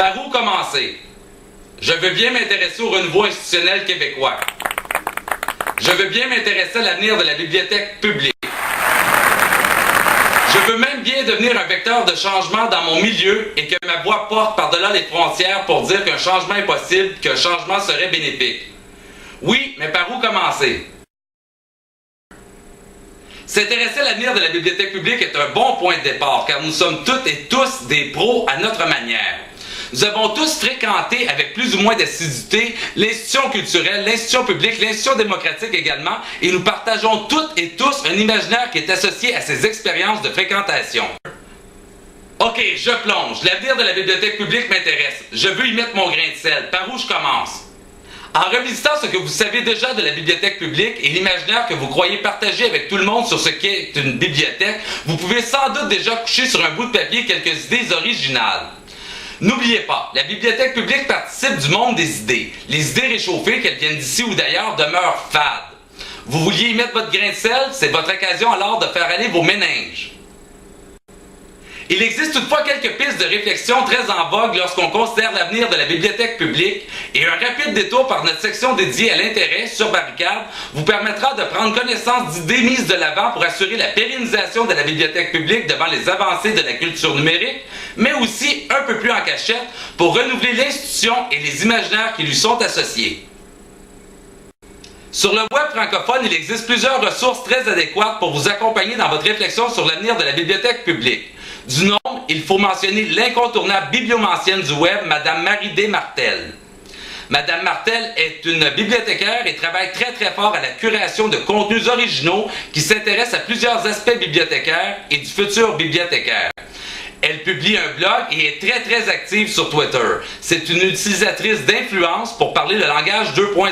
Par où commencer? Je veux bien m'intéresser au renouveau institutionnel québécois. Je veux bien m'intéresser à l'avenir de la bibliothèque publique. Je veux même bien devenir un vecteur de changement dans mon milieu et que ma voix porte par-delà les frontières pour dire qu'un changement est possible, qu'un changement serait bénéfique. Oui, mais par où commencer? S'intéresser à l'avenir de la bibliothèque publique est un bon point de départ, car nous sommes toutes et tous des pros à notre manière. Nous avons tous fréquenté avec plus ou moins d'assiduité l'institution culturelle, l'institution publique, l'institution démocratique également, et nous partageons toutes et tous un imaginaire qui est associé à ces expériences de fréquentation. Ok, je plonge. L'avenir de la bibliothèque publique m'intéresse. Je veux y mettre mon grain de sel. Par où je commence? En revisitant ce que vous savez déjà de la bibliothèque publique et l'imaginaire que vous croyez partager avec tout le monde sur ce qu'est une bibliothèque, vous pouvez sans doute déjà coucher sur un bout de papier quelques idées originales. N'oubliez pas, la bibliothèque publique participe du monde des idées. Les idées réchauffées, qu'elles viennent d'ici ou d'ailleurs, demeurent fades. Vous vouliez y mettre votre grain de sel, c'est votre occasion alors de faire aller vos méninges. Il existe toutefois quelques pistes de réflexion très en vogue lorsqu'on considère l'avenir de la bibliothèque publique, et un rapide détour par notre section dédiée à l'intérêt sur Barricade vous permettra de prendre connaissance d'idées mises de l'avant pour assurer la pérennisation de la bibliothèque publique devant les avancées de la culture numérique, mais aussi un peu plus en cachette pour renouveler l'institution et les imaginaires qui lui sont associés. Sur le web francophone, il existe plusieurs ressources très adéquates pour vous accompagner dans votre réflexion sur l'avenir de la bibliothèque publique. Du nom, il faut mentionner l'incontournable bibliomancienne du web, Madame Marie Desmartel. Madame Martel est une bibliothécaire et travaille très fort à la curation de contenus originaux qui s'intéressent à plusieurs aspects bibliothécaires et du futur bibliothécaire. Elle publie un blog et est très active sur Twitter. C'est une utilisatrice d'influence pour parler le langage 2.0.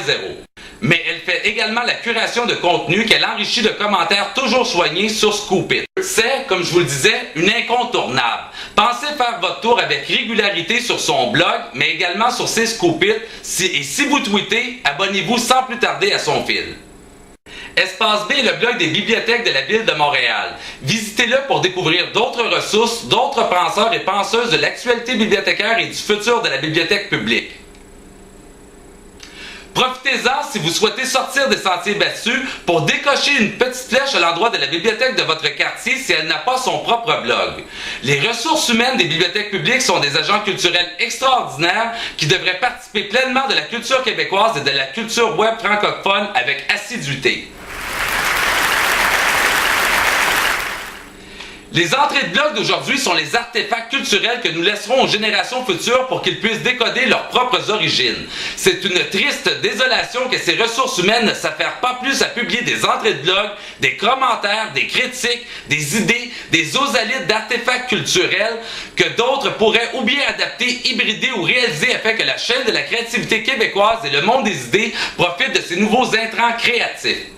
Mais elle fait également la curation de contenu qu'elle enrichit de commentaires toujours soignés sur Scoopit. C'est, comme je vous le disais, une incontournable. Pensez faire votre tour avec régularité sur son blog, mais également sur ses Scoopit. Et si vous tweetez, abonnez-vous sans plus tarder à son fil. Espace B est le blog des bibliothèques de la ville de Montréal. Visitez-le pour découvrir d'autres ressources, d'autres penseurs et penseuses de l'actualité bibliothécaire et du futur de la bibliothèque publique. Profitez-en si vous souhaitez sortir des sentiers battus pour décocher une petite flèche à l'endroit de la bibliothèque de votre quartier si elle n'a pas son propre blog. Les ressources humaines des bibliothèques publiques sont des agents culturels extraordinaires qui devraient participer pleinement de la culture québécoise et de la culture web francophone avec assiduité. Les entrées de blog d'aujourd'hui sont les artefacts culturels que nous laisserons aux générations futures pour qu'ils puissent décoder leurs propres origines. C'est une triste désolation que ces ressources humaines ne s'affairent pas plus à publier des entrées de blog, des commentaires, des critiques, des idées, des osalides d'artefacts culturels que d'autres pourraient ou bien adapter, hybrider ou réaliser afin que la chaîne de la créativité québécoise et le monde des idées profitent de ces nouveaux intrants créatifs.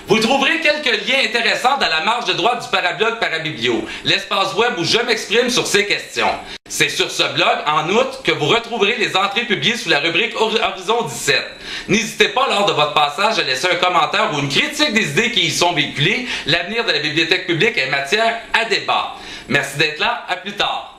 Vous trouverez quelques liens intéressants dans la marge de droite du parablog Parabiblio, l'espace web où je m'exprime sur ces questions. C'est sur ce blog, en outre, que vous retrouverez les entrées publiées sous la rubrique Horizon 17. N'hésitez pas lors de votre passage à laisser un commentaire ou une critique des idées qui y sont véhiculées. L'avenir de la bibliothèque publique est matière à débat. Merci d'être là, à plus tard.